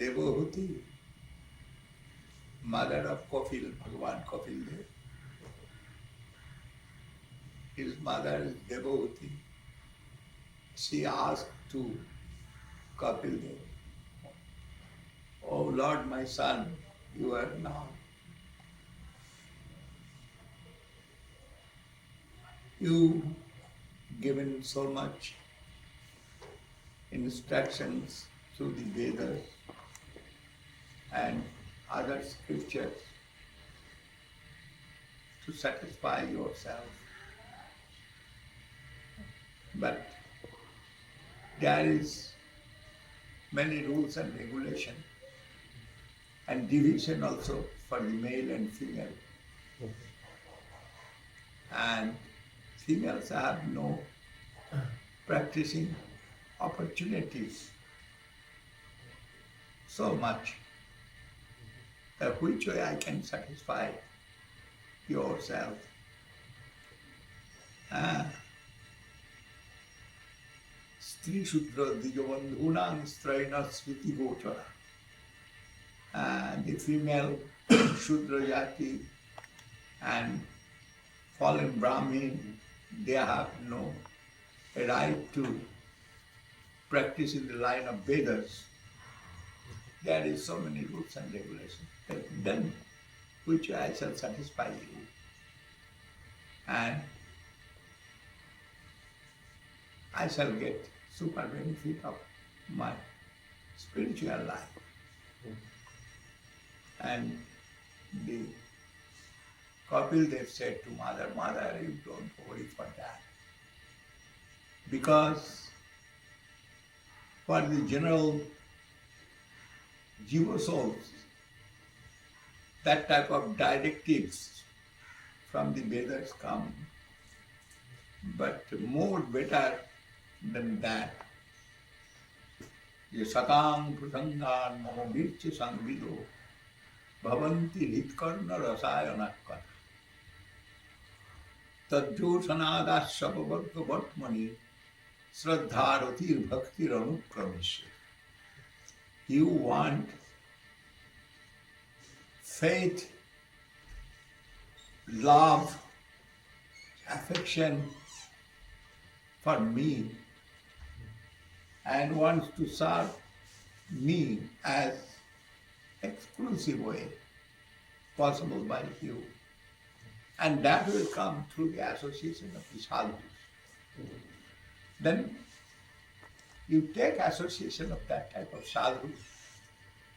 Devahuti, mother of Kapil, Bhagavan Kapil Dev. His mother is Devahuti. She asked to Kapil Dev, "Oh Lord, my son, you are now. You given so much instructions through the Vedas and other scriptures to satisfy yourself. But there is many rules and regulation and division also for the male and female. And females have no practicing opportunities so much that which way I can satisfy yourself. Stri Shudra Dijabandhunam Straina Sriti Gochara. The female Shudra Jati and fallen Brahmin, they have no right to practice in the line of Vedas. There is so many rules and regulations. Then which I shall satisfy you. And I shall get super benefit of my spiritual life. And the Kapil Dev said to Mother, Mother, you don't worry for that. Because for the general Jiva souls, that type of directives from the Vedas come. But more better than that, ye satang prasangan mamo virche sangvido bhavanti hitkarna rasayana katha tadjosanada sapavarga vartmani sraddharatir bhaktir anukramisya. You want faith, love, affection for me and wants to serve me as exclusive way possible by you. And that will come through the association of the sadhus. Then you take association of that type of sadhus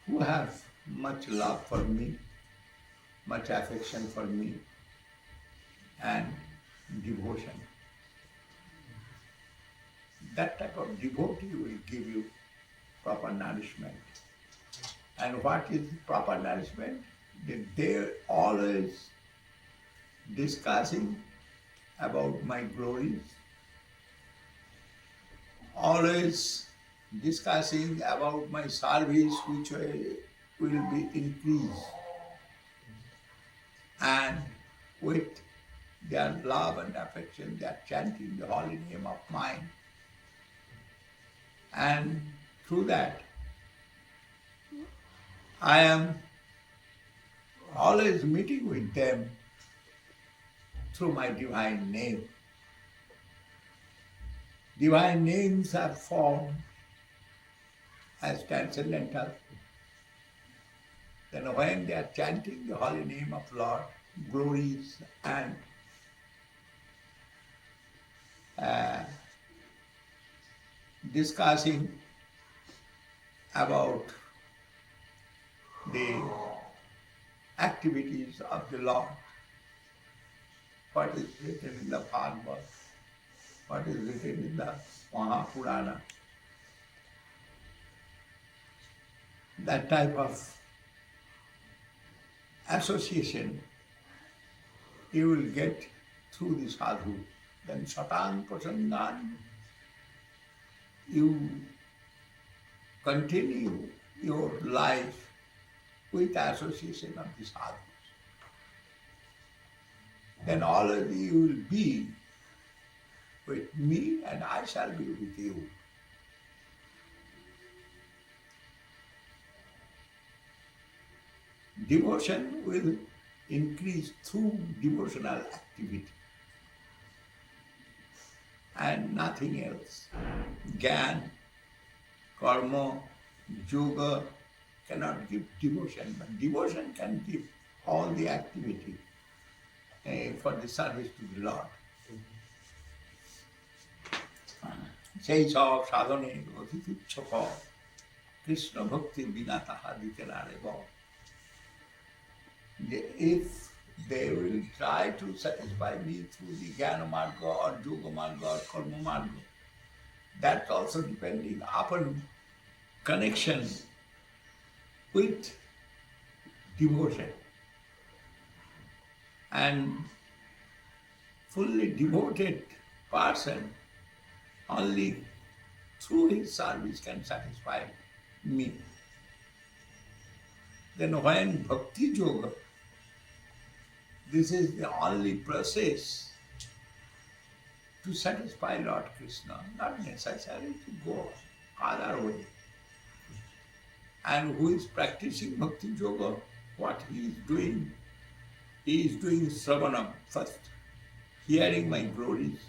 who have much love for me, much affection for me, and devotion. That type of devotee will give you proper nourishment. And what is proper nourishment? They're always discussing about my glories, always discussing about my service which will be increased. And with their love and affection, they are chanting the holy name of mine. And through that, I am always meeting with them through my divine name. Divine names are formed as transcendental. Then when they are chanting the holy name of Lord, glories and discussing about the activities of the Lord, what is written in the Bhagavad, what is written in the Mahapurana. That type of association you will get through the sadhu. Then satang prasangan, you continue your life with association of the sadhus. Then already you will be with me and I shall be with you. Devotion will increase through devotional activity and nothing else. Gyan, karma, yoga cannot give devotion, but devotion can give all the activity for the service to the Lord. সেই সব সাধনে অতি তুচ্ছ ফল কৃষ্ণ ভক্তি বিনা তাহা দিতে না রে বল। If they will try to satisfy me through the Jnana Marga or Yoga Marga or Karma Marga, that's also depending upon connection with devotion. And fully devoted person only through his service can satisfy me. Then when Bhakti Yoga, this is the only process to satisfy Lord Krishna, not necessary to go other way. And who is practicing Bhakti Yoga, what he is doing Sravanam first, hearing my glories,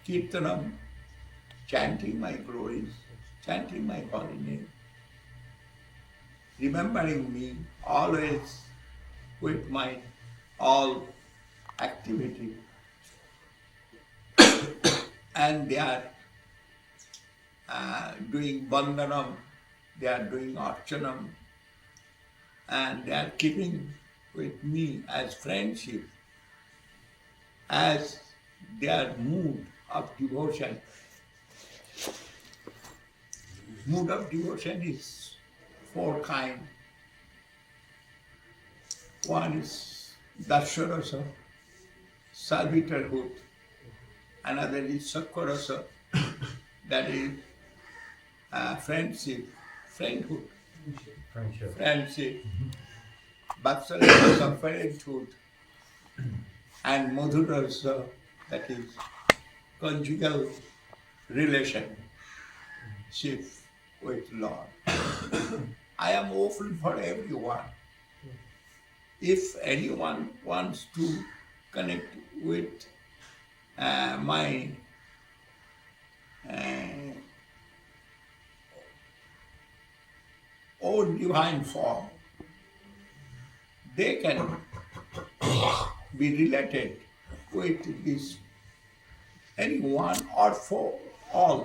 Kirtanam, chanting my glories, chanting my holy name, remembering me always with my all activity. And they are doing Vandanam, they are doing Archanam, and they are keeping with me as friendship, as their mood of devotion. Mood of devotion is four kinds. One is Darsharasa, servitorhood. Another is Sakkharasa, that is friendship, friendhood. Friendship. Vatsalyasa, parenthood. And Madhurasa, that is conjugal relationship with Lord. I am open for everyone. If anyone wants to connect with my own divine form, they can be related with this anyone or for all.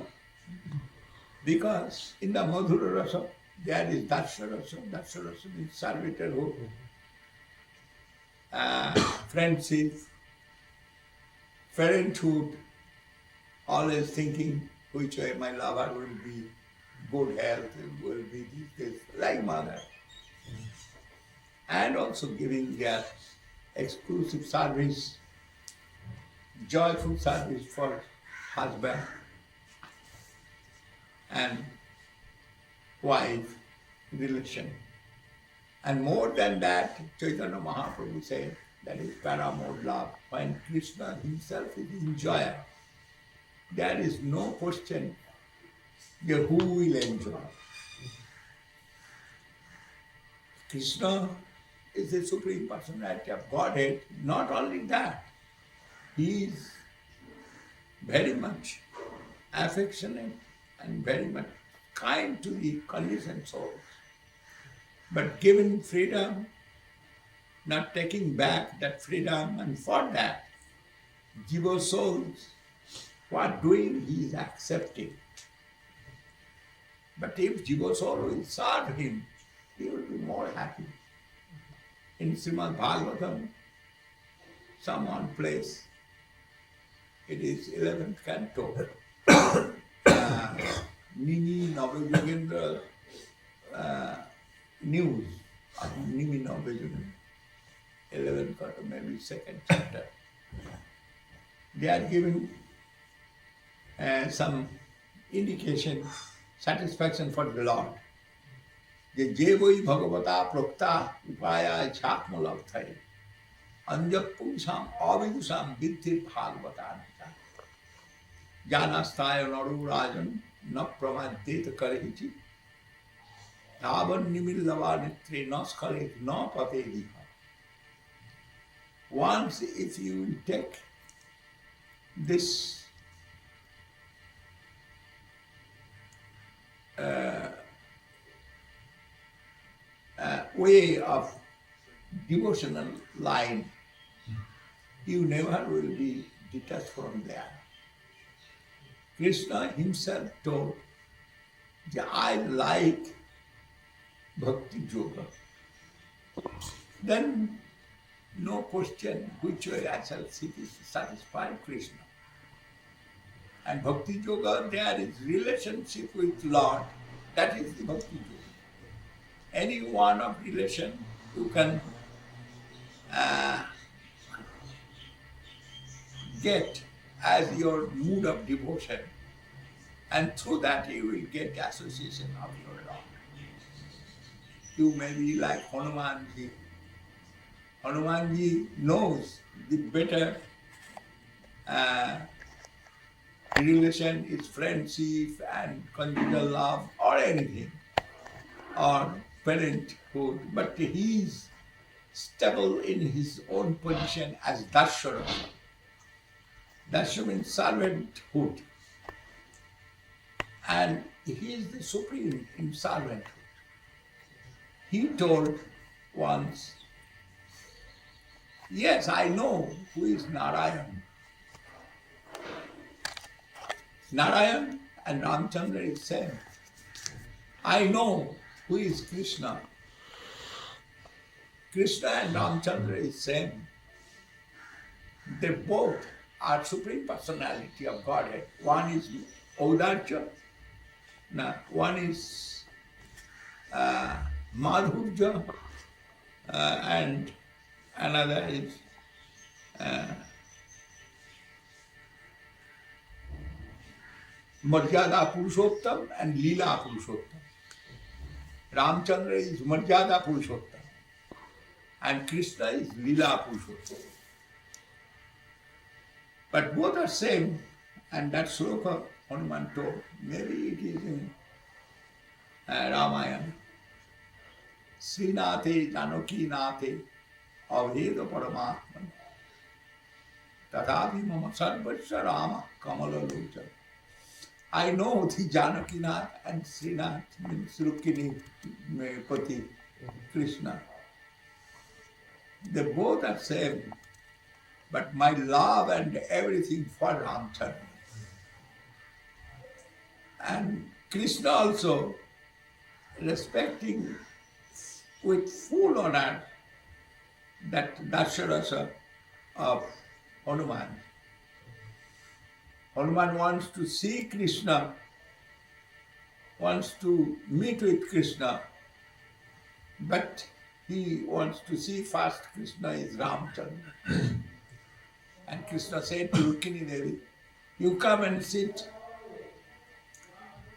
Because in the Madhura Rasa, there is Darsharasa. Darsharasa means servitorhood, friendship, parenthood, always thinking which way my lover will be, good health, will be this, like mother. And also giving their exclusive service, joyful service for husband and wife relation. And more than that, Chaitanya Mahaprabhu said, that is paramount love. When Krishna himself is enjoyer, there is no question who will enjoy. Krishna is the Supreme Personality of Godhead. Not only that, he is very much affectionate and very much kind to the conditioned souls. But given freedom, not taking back that freedom, and for that, Jiva souls, what doing he is accepting. But if Jiva soul will serve him, he will be more happy. In Srimad Bhagavatam, some one place, it is 11th canto, Nimi Navayogendra news of Nimi Navayogendra, 11th canto, maybe 2nd chapter. They are giving some indication, satisfaction for the Lord. যে যে বই ভগবতা প্রক্তা উপায়ায় ছাত্মলব্ধায় অঞ্জপুংসাম অবিদুষাম বৃদ্ধির ভাগবতান্বিতা জানাস্তায় নরু রাজন ন প্রমাদ্যেত করেছি Tavan nimillavanitre naskalet na patediha. Once if you take this way of devotional line, you never will be detached from there. Krishna himself told that I like bhakti yoga. Then no question which way I shall satisfy Krishna. And bhakti yoga, there is relationship with Lord. That is the bhakti yoga. Any one of relation you can get as your mood of devotion, and through that you will get association of your Lord. You may be like Hanumanji. Hanumanji knows the better relation is friendship and conjugal love or anything, or parenthood, but he is stable in his own position as Dashara. Dasya means servanthood. And he is the supreme in servanthood. He told once, yes, I know who is Narayan. Narayan and Ramchandra is same. I know who is Krishna. Krishna and Ramchandra is same. They both are Supreme Personality of Godhead. One is Audarcha, one is Madhurja, and another is Marjada Purushottam and Leela Purushottam. Ramchandra is Marjada Purushottam and Krishna is Leela Purushottam. But both are same, and that sloka Hanuman told, maybe it is in Ramayana. Srinathe Janaki Nathe Avheda Paramatman Tathapi Mama Sarvasya Rama Kamala Locha. I know the Janaki Nath and Srinath means Rukmini Pati Krishna. They both are same, but my love and everything for Ramchandra. And Krishna also respecting with full honor that Dasharasa of Hanuman. Hanuman wants to see Krishna, wants to meet with Krishna, but he wants to see first Krishna is Ramchandra. And Krishna said to Rukmini Devi, you come and sit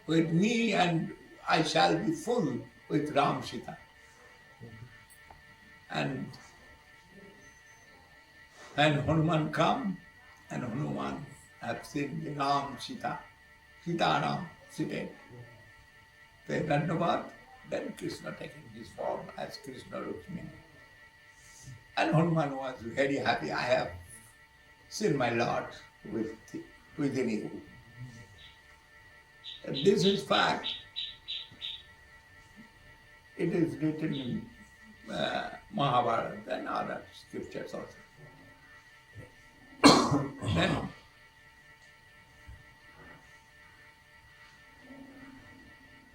with me and I shall be full with Ram Sita. And Hanuman come, and Hanuman have seen the Ram Sita, Sita Ram seated. They Dandavad, then Krishna taking his form as Krishna Rukmini. And Hanuman was very happy, I have seen my Lord within you. And this is fact. It is written in Mahabharata and other scriptures also. Then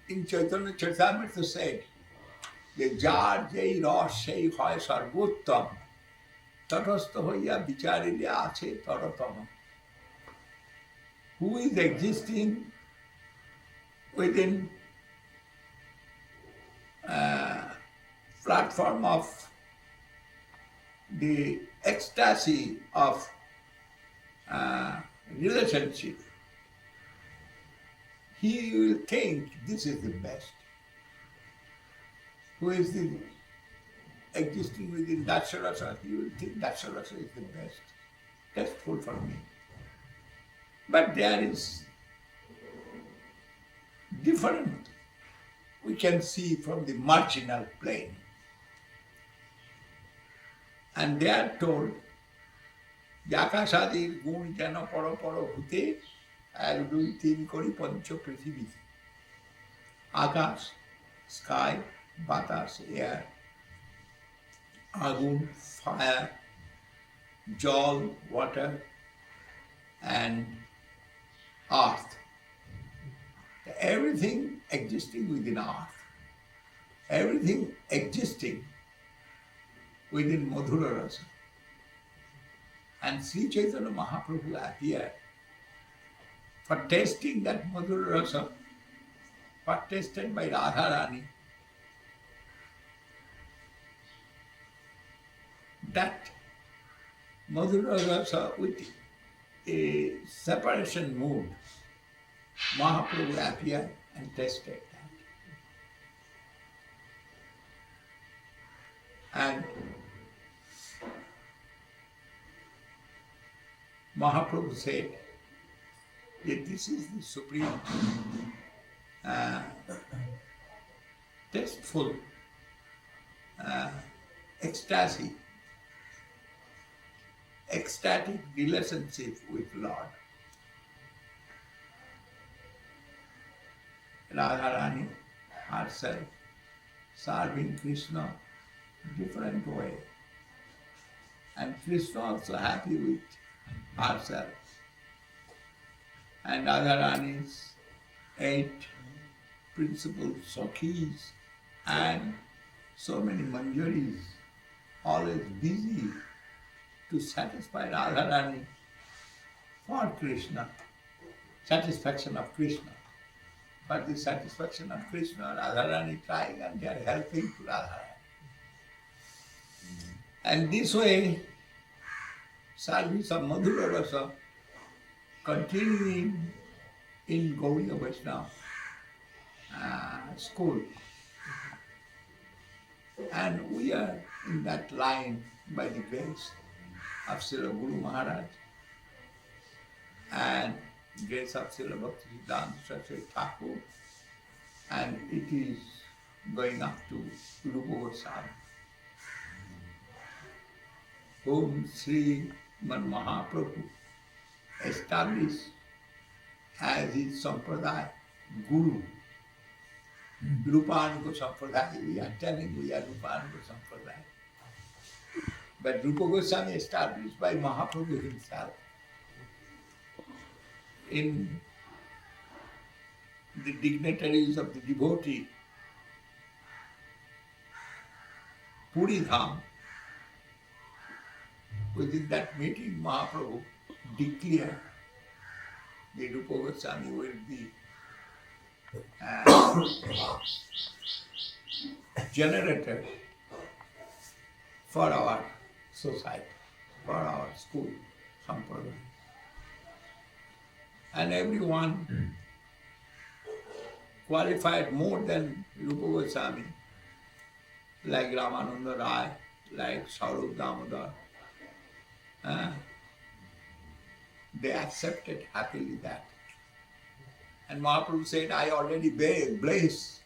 in Chaitanya Charitamrita said, যে যার যেই রস সেই হয় সর্বোত্তম তটস্থ হইয়া বিচারিলে আছে তরতম. Who is existing within platform of the ecstasy of relationship, he will think this is the best. Who is the existing within Dasharasa, he will think Dasharasa is the best, tasteful for me. But there is different we can see from the marginal plane. And they are told, আকাশাদির গুণ যেন পর পর ভূতে, 1, 2, 3 করি পঞ্চ পৃথিবী। আকাশ, sky, বাতাস, air, আগুন, fire, জল, water, and earth. Everything existing within earth. Everything existing within Madhura Rasa. And Sri Chaitanya Mahaprabhu appeared for tasting that Madhura Rasa, for tasted by Radharani. That Madhura Rasa with a separation mood, Mahaprabhu appeared and tasted that. And Mahaprabhu said that this is the supreme tasteful ecstasy, ecstatic relationship with Lord. Radharani herself serving Krishna different way. And Krishna also happy with herself. And Radharani's 8 principal Sakhis and so many Manjaris, always busy to satisfy Radharani for Krishna, satisfaction of Krishna. For the satisfaction of Krishna, Radharani trying and they are helping to Radharani. And this way, service of Madhura Rasa continuing in Gaudiya Vaishnava school. And we are in that line by the grace of Srila Guru Maharaj and grace of Srila Bhaktisiddhanta Saraswati Thakur, and it is going up to Rupa Goswami, whom Sri Mahaprabhu established as his sampradaya guru. Rupanuga sampradaya, we are telling we are Rupanuga sampradaya. But Rupa Goswami established by Mahaprabhu himself in the dignitaries of the devotee Puri Dham. Within that meeting, Mahaprabhu declared the Rupa Goswami will be generator for our society, for our school, Sampradaya. And everyone qualified more than Rupa Goswami, like Ramananda Rai, like Saurabh Damodar. They accepted happily that. And Mahaprabhu said, I already bless.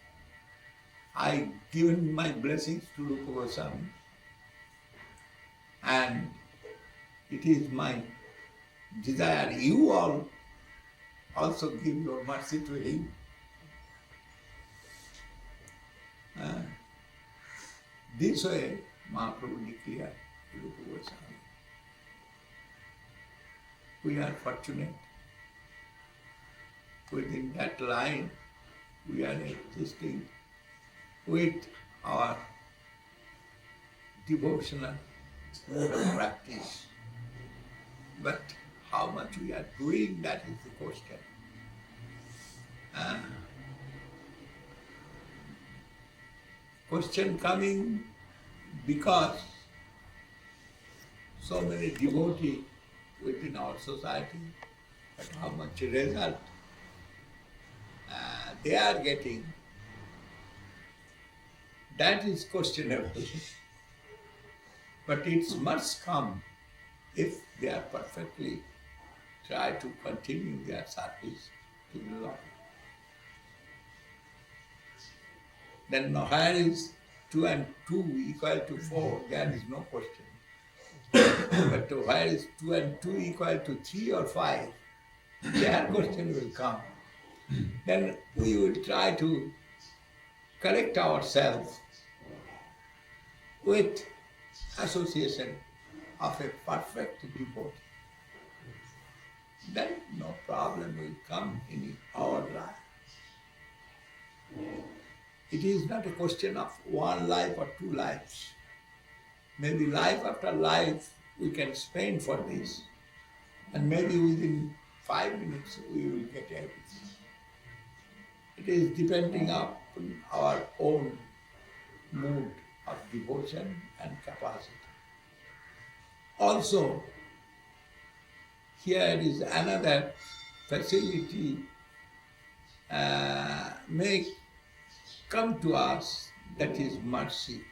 I given my blessings to Rupa Goswami. And it is my desire you all also give your mercy to him. This way, Mahaprabhu declared Rupa Goswami. We are fortunate. Within that line, we are existing with our devotional practice. But how much we are doing, that is the question. Question coming because so many devotees within our society, but how much result they are getting, that is questionable. But it must come if they are perfectly try to continue their service to the Lord. Then where is 2 and 2 equal to 4? There is no question. But where is 2 and 2 equal to 3 or 5? Their question will come. Then we will try to correct ourselves with association of a perfect devotee. Then no problem will come in our life. It is not a question of one life or two lives. Maybe life after life we can spend for this. And maybe within 5 minutes we will get everything. It is depending upon our own mood of devotion and capacity. Also, here is another facility may come to us, that is mercy.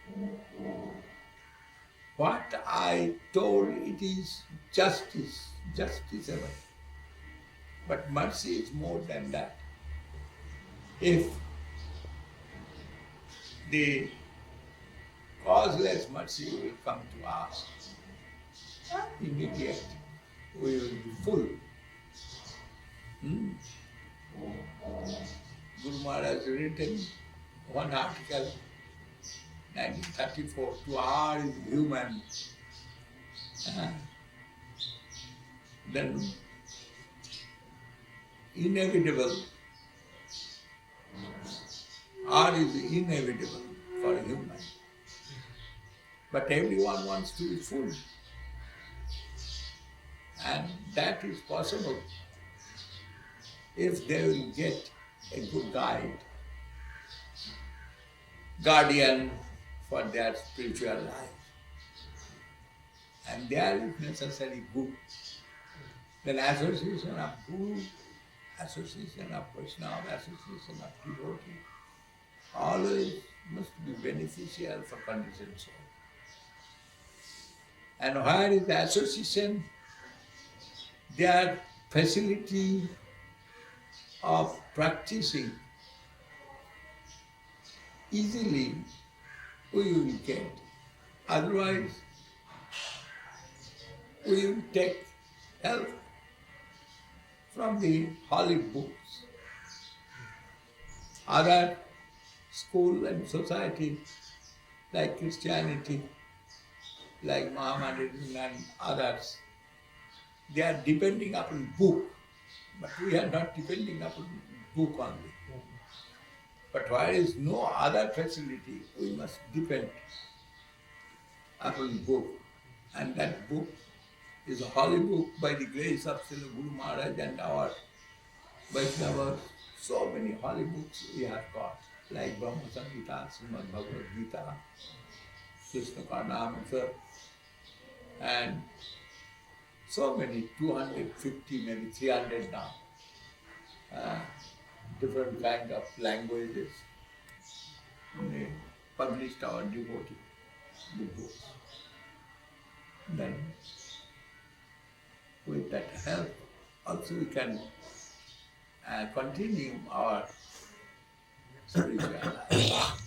What I told, it is justice, justiciable. But mercy is more than that. If the causeless mercy will come to us, immediate, we will be full. Guru Maharaj has written one article, 1934, to our human. Then inevitable. R is inevitable for a human. But everyone wants to be full. And that is possible if they will get a good guardian for their spiritual life. And there is necessary good. Then association of Guru, association of Vaishnava, association of devotee, always must be beneficial for conditioned soul. And where is the association? Their facility of practicing easily we will get. Otherwise, we will take help from the holy books. Other school and society like Christianity, like Mohammedanism and others, they are depending upon book, but we are not depending upon book only. But where is no other facility, we must depend upon book. And that book is a holy book by the grace of Srila Guru Maharaj and our Vaishnavas. So many holy books we have got, like Brahma Samhita, Srimad Bhagavad Gita, Krishna Karnamrita, and so many, 250, maybe 300 now, different kind of languages. They published our devotee books. Then with that help, also we can continue our spiritual life.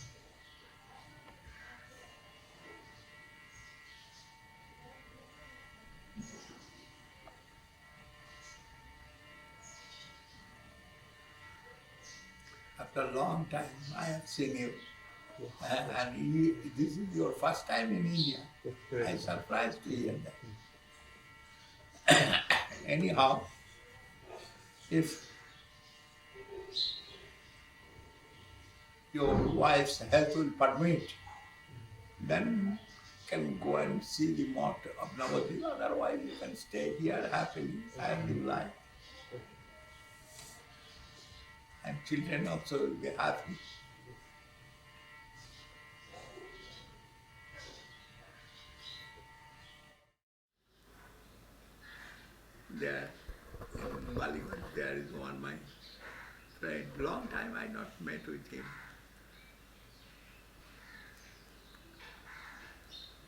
After a long time, I have seen you. This is your first time in India. I am surprised to hear that. Anyhow, if your wife's health will permit, then you can go and see the mott of Navadvip. Otherwise, you can stay here happily and live life. And children also will be happy. There, in Maliganj, there is one my friend. Long time I not met with him.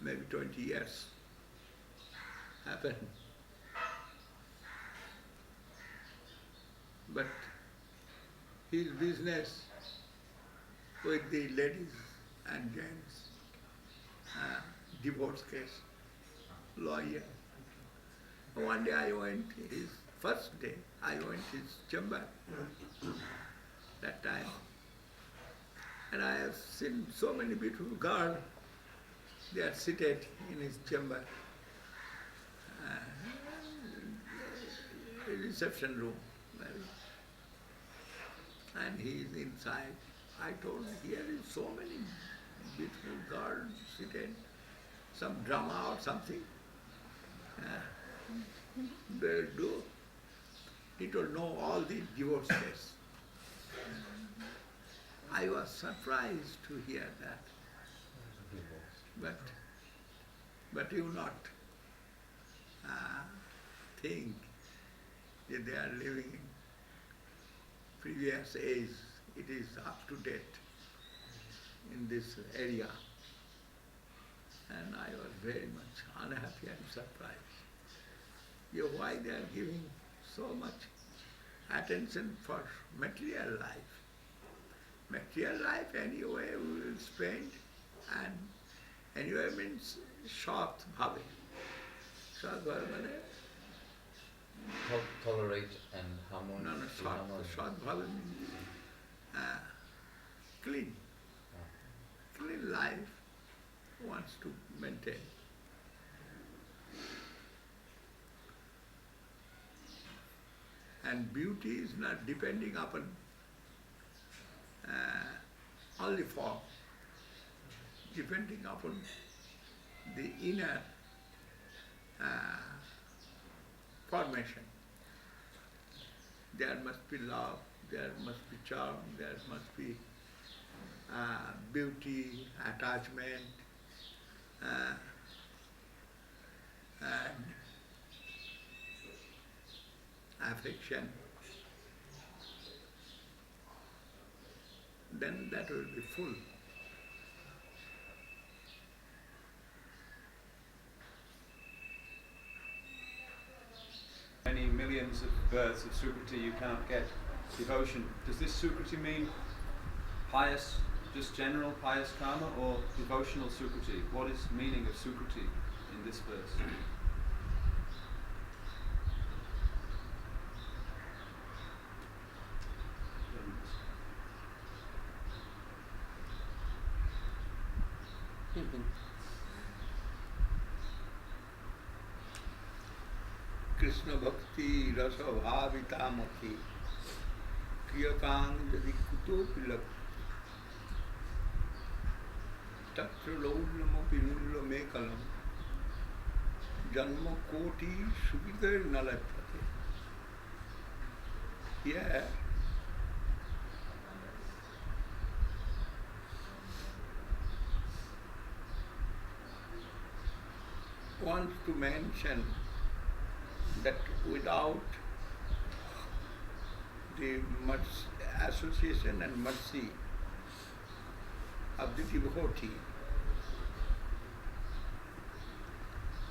Maybe 20 years happened. But his business with the ladies and gents, divorce case, lawyer. One day I went, his first day, I went his chamber that time. And I have seen so many beautiful girls, they are seated in his chamber, reception room, maybe. And he is inside. I told him, here is so many beautiful girls seated, some drama or something. They'll do. He told, no, all the divorce case. I was surprised to hear that. But you not think that they are living in previous age. It is up to date in this area. And I was very much unhappy and surprised. Why they are giving so much attention for material life. Material life anyway we will spend, and anyway means shat bhave. Shat bhave means tolerate and harmonize. No, shat bhave means clean. Clean life wants to maintain. And beauty is not depending upon only form, depending upon the inner formation. There must be love, there must be charm, there must be beauty, attachment, and affection. Then that will be full. Many millions of births of sukṛti you cannot get devotion. Does this sukṛti mean pious, just general pious karma, or devotional sukṛti? What is the meaning of sukṛti in this verse? Krishna bhakti rasa bhavita mati kriyatang jadi kuto pilak tatra laudnamapi nullo mekalam janma koti sukṛtir nalapate. Here wants to mention that without the association and mercy of the devotee,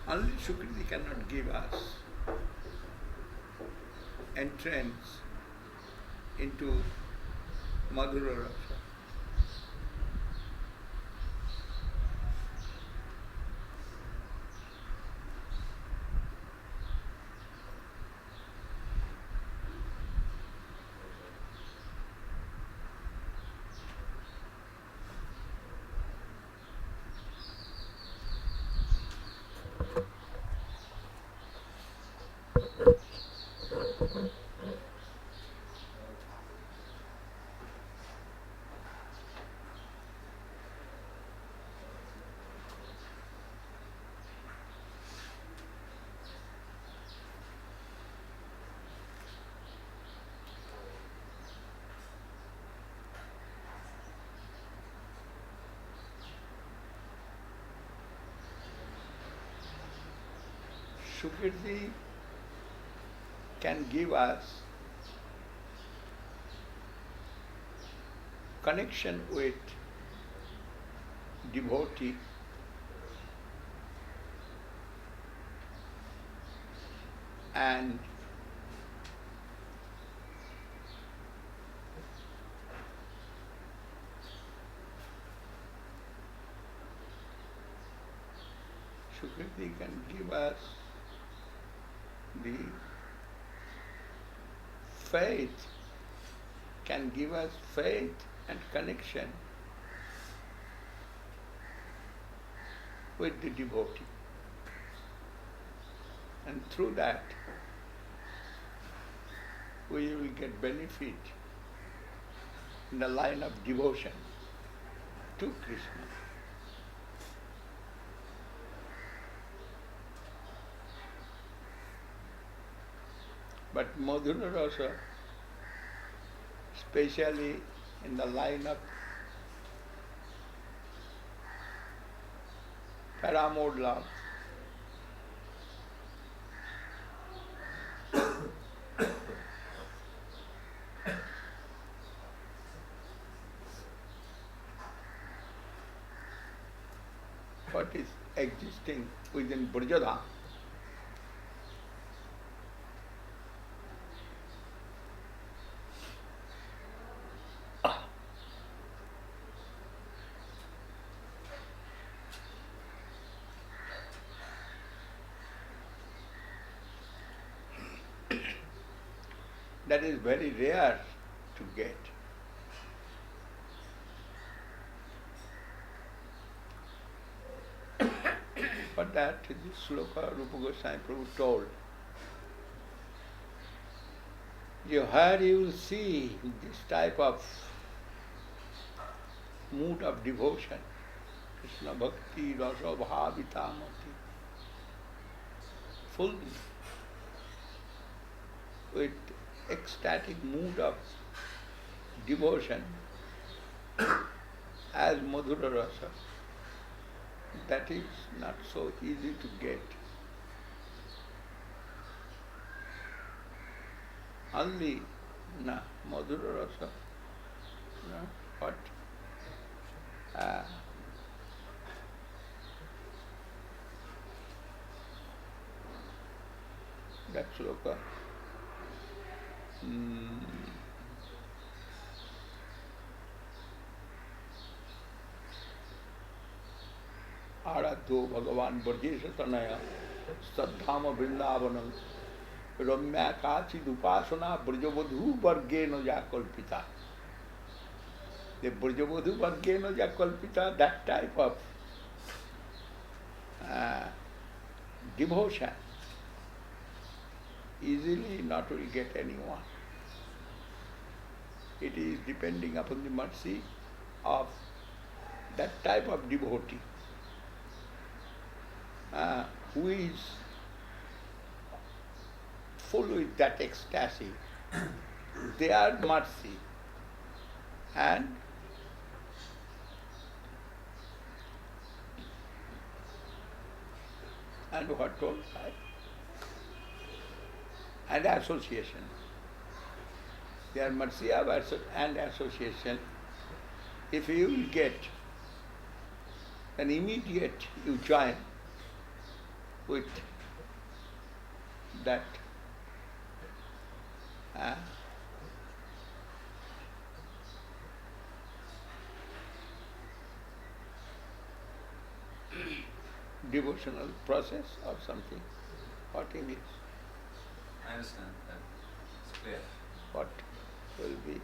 only sukṛti cannot give us entrance into Madhura Rasa. Sukṛti can give us connection with devotee and Sukṛti can give us the faith, can give us faith and connection with the devotee. And through that, we will get benefit in the line of devotion to Krishna. But Madhura Rasa, especially in the line of paramount love, what is existing within Brajadham, that is very rare to get. But that this sloka Rupa Goswami Prabhu told. Where you will see this type of mood of devotion, Krishna Bhakti Rasa Bhavitamati, full with ecstatic mood of devotion as Madhura Rasa. That is not so easy to get. Only Madhura Rasa, what? That sloka. आराध्यो भगवान ब्रजेश तनय सद्धाम वृंदावनम रम्या काचिद उपासना ब्रजवधू वर्गे न जा कल्पिता. The ब्रजवधू वर्गे न जा कल्पिता, that type of devotion easily not will get anyone. It is depending upon the mercy of that type of devotee who is full with that ecstasy, their mercy, and what told I? And association. Their mercy and association. If you will get, then immediate you join with that devotional process or something. What it is? I understand that. It's clear. What will be?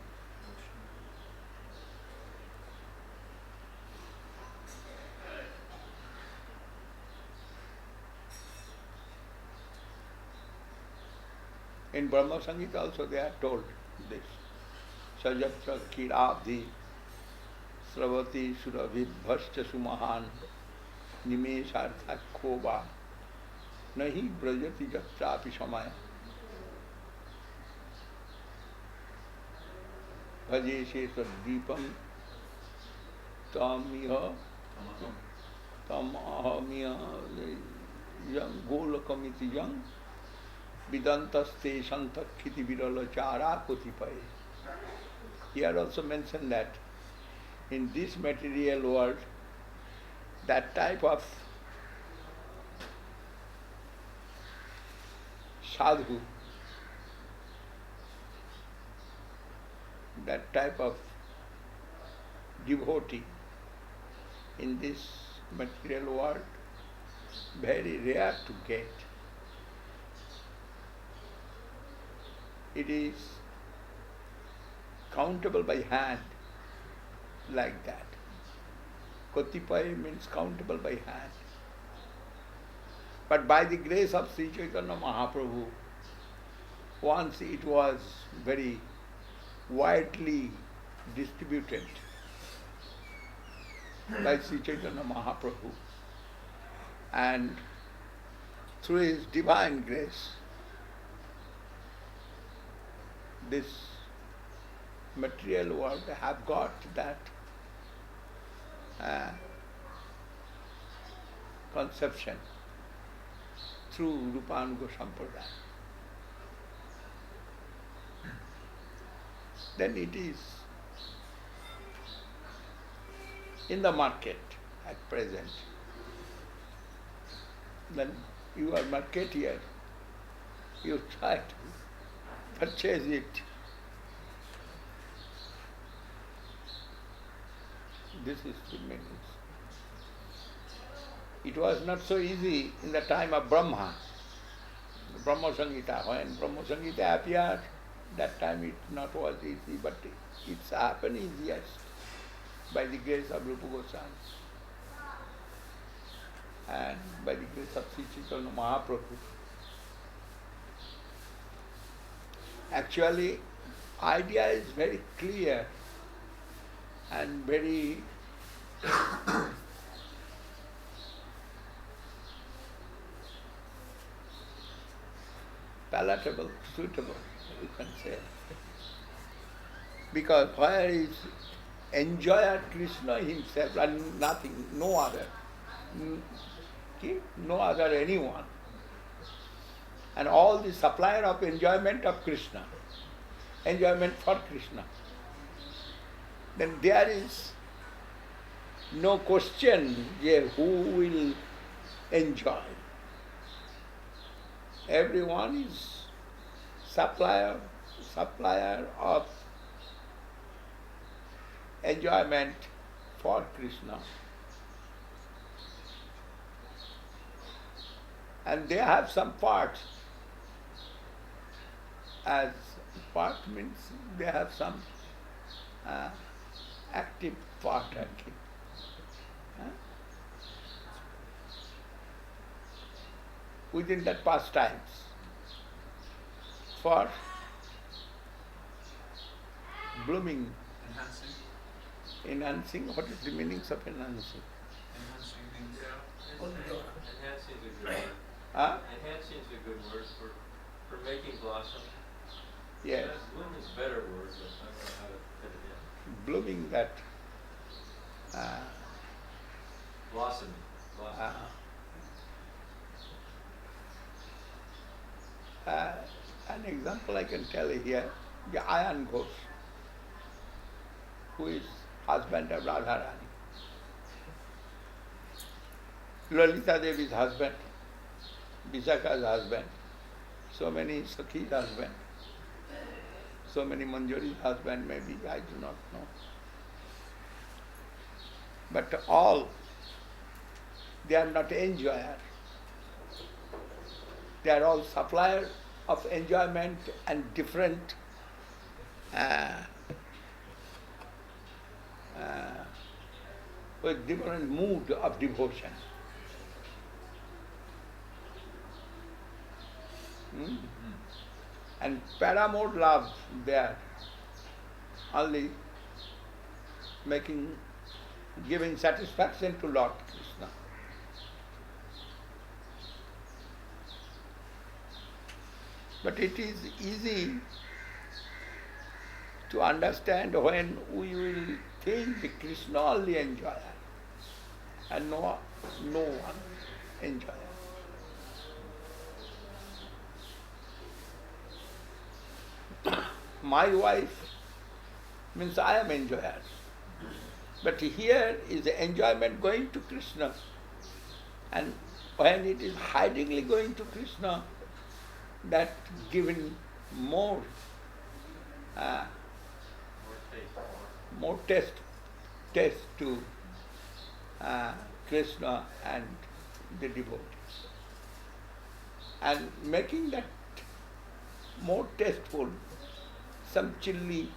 In Brahma Sangita also they are told this. Sajatra kirabdhi sravati surabhibhascha sumahan nimeshartha khoba nahi brajati jatrapi samaya bhajeshe taddeepam tamiha tamahamiya yang golakamiti yang Vidantaste santakkiti virala chara kotipaye. Here also mentioned that in this material world, that type of sadhu, that type of devotee in this material world, very rare to get. It is countable by hand, like that. Kotipai means countable by hand. But by the grace of Sri Chaitanya Mahaprabhu, once it was very widely distributed by Sri Chaitanya Mahaprabhu, and through his divine grace, this material world have got that conception through Rupanuga Sampradaya. Then it is in the market at present. Then you are marketeer, you try to purchase it. This is the meaning. It was not so easy in the time of Brahma, Brahma Samhita. When Brahma Samhita appeared, that time it not was easy, but it's happened easiest by the grace of Rupa Goswami and by the grace of Sri Chaitanya Mahaprabhu. Actually, idea is very clear and very palatable, suitable, you can say. Because where is enjoyer Krishna himself and nothing, no other, no other anyone. And all the supplier of enjoyment of Krishna, enjoyment for Krishna. Then there is no question who will enjoy. Everyone is supplier of enjoyment for Krishna. And they have some parts. As part means they have some active part actually. Within that pastimes for blooming, enhancing. What is the meanings of enhancing? Enhancing means enhancing is a good word. Huh? Enhancing is a good word for making blossom. Yes. Bloom is a better word, but I don't know how to fit it in. Blooming that. Blossoming. An example I can tell you here, the Ayan Ghosh, who is husband of Radharani. Lalita Devi's husband, Vishaka's husband, so many Sakhi's husband, so many Manjari's husband, maybe, I do not know. But all, they are not enjoyer. They are all supplier of enjoyment and different with different mood of devotion. And paramour love, they are only giving satisfaction to Lord Krishna. But it is easy to understand when we will think Krishna only enjoyer and no one enjoyer. My wife means I am enjoyer. But here is the enjoyment going to Krishna. And when it is hidingly going to Krishna, that given more taste to Krishna and the devotees. And making that more tasteful, some chili,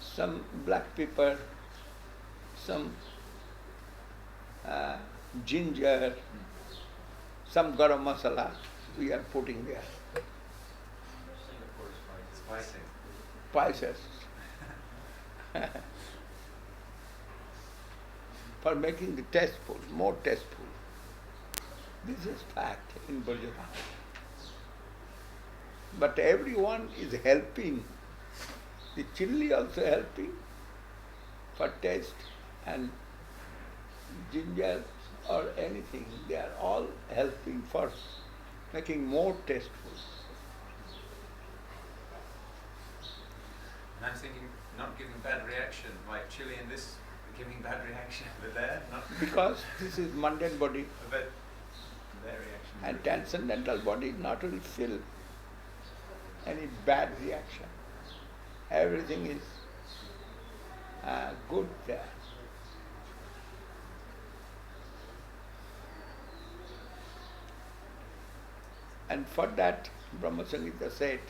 some black pepper, some ginger, some garam masala we are putting there. Singapore is spicy. Spices. For making the tasteful, more tasteful. This is fact in Brajaram. But everyone is helping. The chili also helping for taste, and ginger or anything, they are all helping for making more tasteful. And I'm thinking, not giving bad reaction, like chili in this, giving bad reaction, but there, not. Because this is mundane body, But their reaction. and transcendental body not will feel any bad reaction. Everything is good there. And for that, Brahma Samhita said,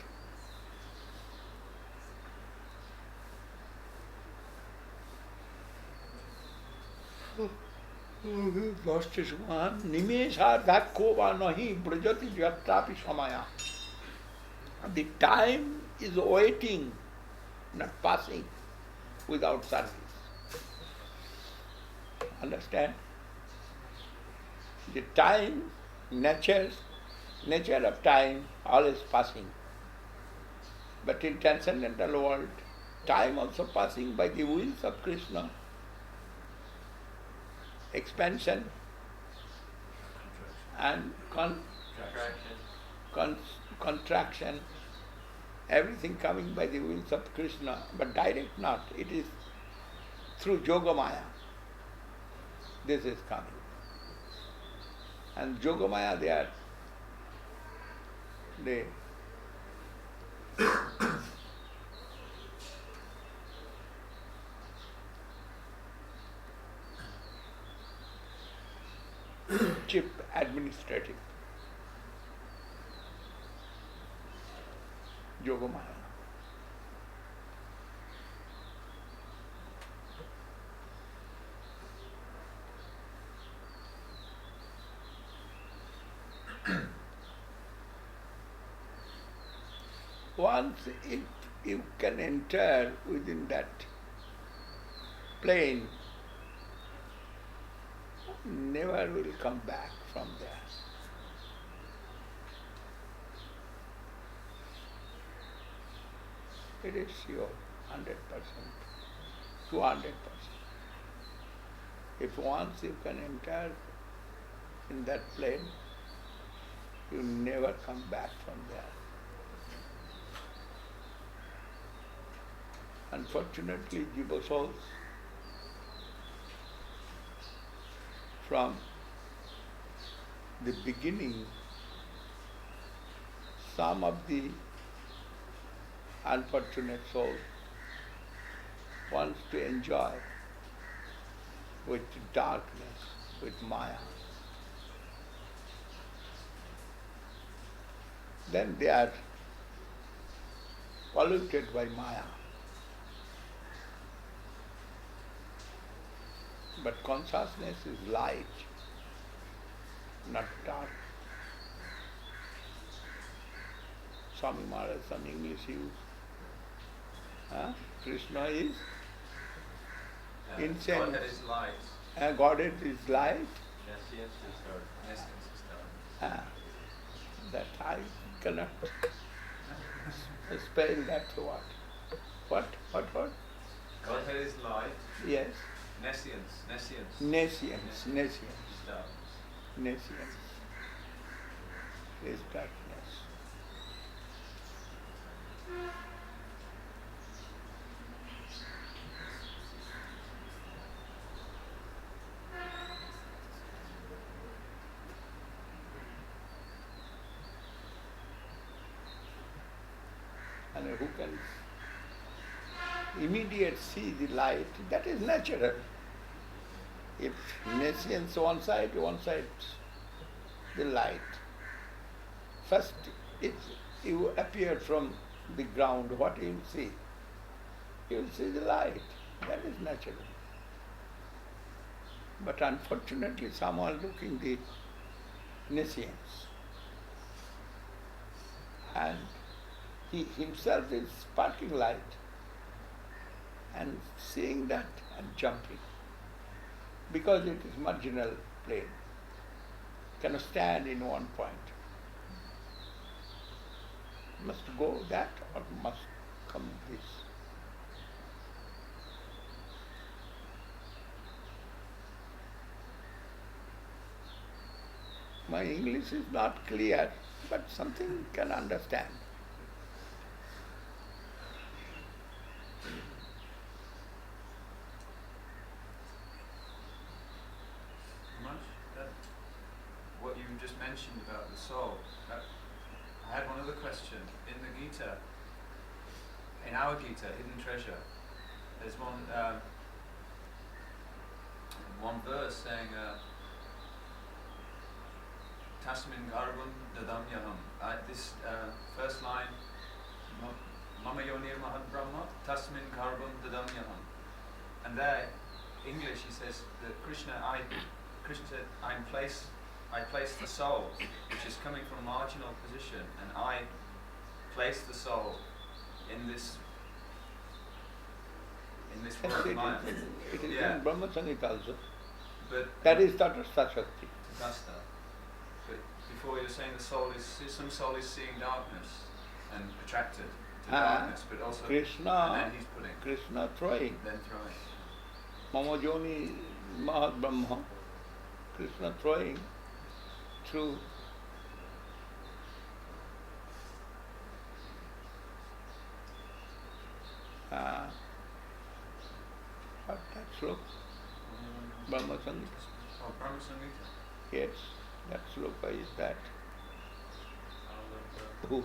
lost his one, nimesharthakko va nahi brajati jatapi samaya. The time is waiting, not passing without service. Understand? The time, nature of time, always passing. But in transcendental world, time also passing by the wheels of Krishna. Expansion and contraction, everything coming by the wheels of Krishna, but direct not. It is through Yogamaya. This is coming. And Yogamaya, they cheap administrative. Yogamaya. Once if you can enter within that plane, never will come back from there. It is sure, 100%, 200%. If once you can enter in that plane, you never come back from there. Unfortunately, jiva souls from the beginning, some of the unfortunate souls wants to enjoy with darkness, with Maya. Then they are polluted by Maya. But consciousness is light, not dark. Swami Maharaj, some English use. Krishna is incense. Godhead is light. Godhead is light. Nescience is dark. Nescience is dark. That I cannot spell that word. What? Godhead is light. Yes. Nescience. Nescience. Is dark. Nescience is darkness. And who can immediate see the light, that is natural. If nescience one side the light. First, you appear from the ground, what you will see? You will see the light. That is natural. But unfortunately, some are looking the nescience. And he himself is sparking light and seeing that and jumping. Because it is marginal plane. Cannot stand in one point. Must go that or must come this. My English is not clear, but something can understand. What you just mentioned about the soul, I had one other question. In the Gita, in our Gita, Hidden Treasure, there's one verse saying, Tasmin garbham dadamyaham. This first line, Mama yonir mahad brahma, Tasmin garbham dadamyaham. And there, English, he says that Krishna said, I place the soul, which is coming from marginal position, and I place the soul in this world of Maya. It is in Brahma Samhita also. But that is Tata Shakti. Tasta. But before you were saying some soul is seeing darkness and attracted to darkness, but also Krishna, and then he's putting. Krishna throwing. Then throwing. Mama Joni Mahad Brahma. Krishna throwing through what that sloka? Brahma Samhita. Oh, Brahma Samhita. Yes, that sloka is that. Who?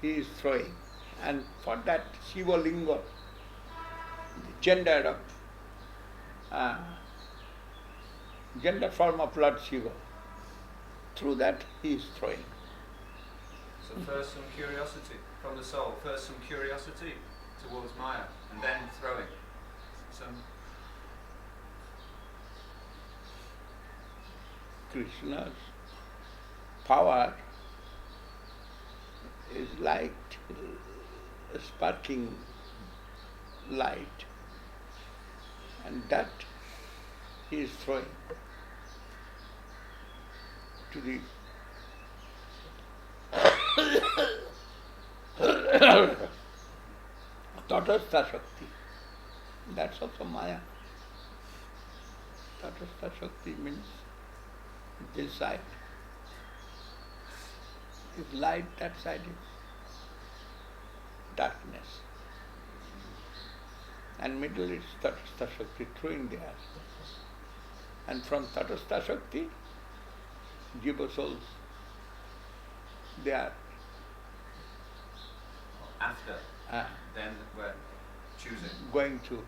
He is throwing. And for that Shiva Linga, the gender form of Lord Shiva, through that he is throwing. So first some curiosity from the soul, first some curiosity towards Maya, and then throwing some. Krishna's power is like a sparking light, and that he is throwing to the Tatastha Shakti. That's also Maya. Tatastha Shakti means this side is light, that side is darkness. And middle is Tatastha Shakti throwing there. And from Tatastha Shakti, Jiva souls, they are After, then we're choosing. going to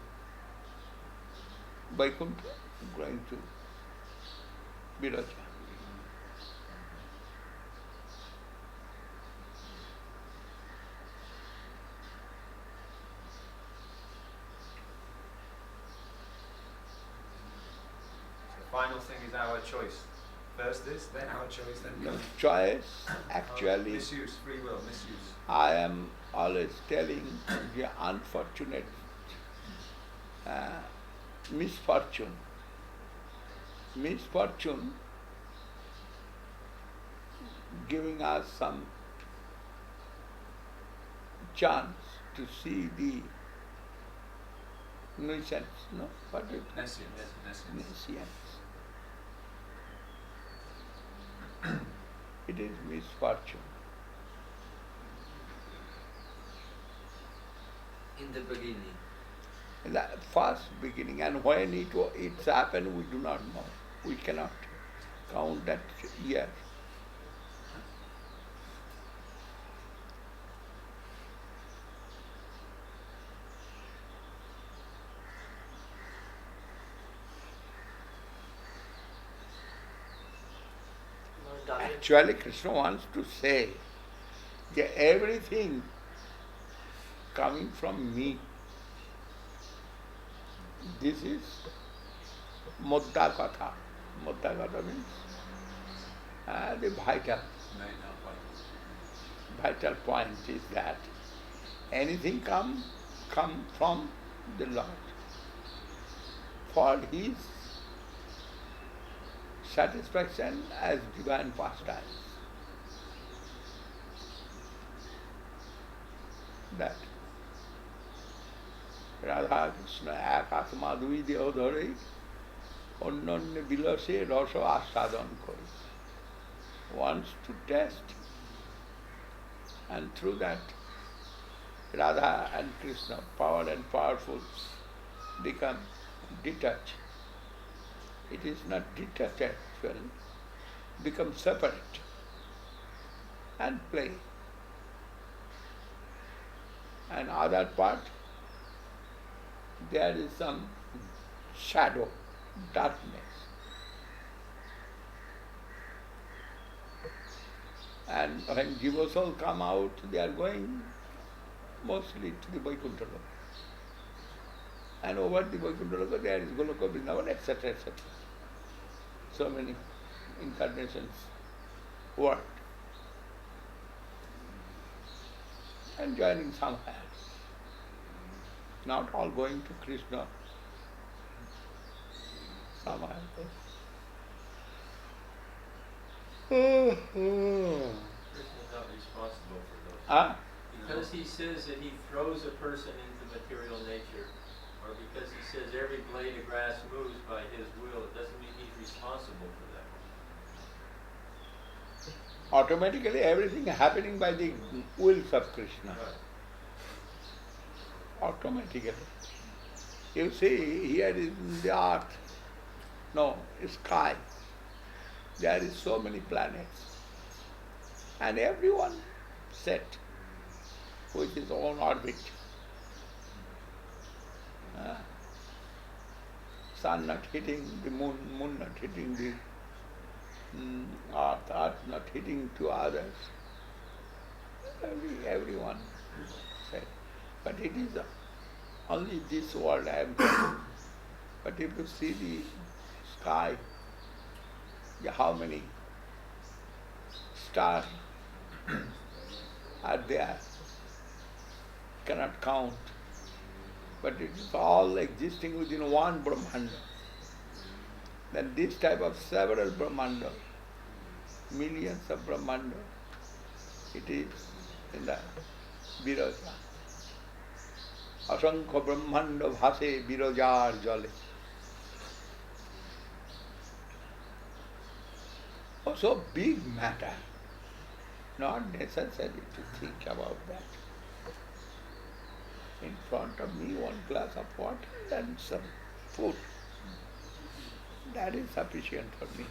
Vaikuntha, going to Viraja. The final thing is our choice. First this, then our choice, then No choice, actually, misuse, free will, misuse. I am always telling the unfortunate misfortune giving us some chance to see the nuisance, no? What do you call it? Nescience. Nescience. It is misfortune. In the beginning. The first beginning, and when it's happened, we do not know. We cannot count that year. Actually, Krishna wants to say that everything coming from me, this is Muddha Katha. Muddha Katha means the vital point is that anything come from the Lord for His satisfaction as divine pastimes. That Radha Krishna এক আত্মা দুই দেহ ধরে অন্যান্য বিলাসে রস আস্বাদন করে, wants to test, and through that Radha and Krishna, power and powerful, become detached. It is not detached actually, become separate and play. And other part, there is some shadow, darkness. And when jivas all come out, they are going mostly to the Vaikuntha Loka. And over the Vaikuntha Loka there is Goloka Vrindavan, etc., etc. So many incarnations worked. And joining somewhere. Not all going to Krishna. Somewhere. Krishna's not responsible for those. Because he says that he throws a person into material nature, or because he says every blade of grass moves by his will, it doesn't mean he's responsible for that. Automatically everything happening by the wills of Krishna. Right. Automatically. You see, here is the earth, no, sky. There is so many planets. And everyone set with his own orbit. Sun not hitting the moon, moon not hitting the earth, earth not hitting to others. Everyone said. But it is only this world I am talking. But if you see the sky, how many stars are there, cannot count. But it is all existing within one Brahmanda. Then this type of several Brahmanda, millions of Brahmanda, it is in the Viraja. Asankha Brahmanda bhase Virajar jale. Also big matter, not necessary to think about that. In front of me, one glass of water and some food. That is sufficient for me.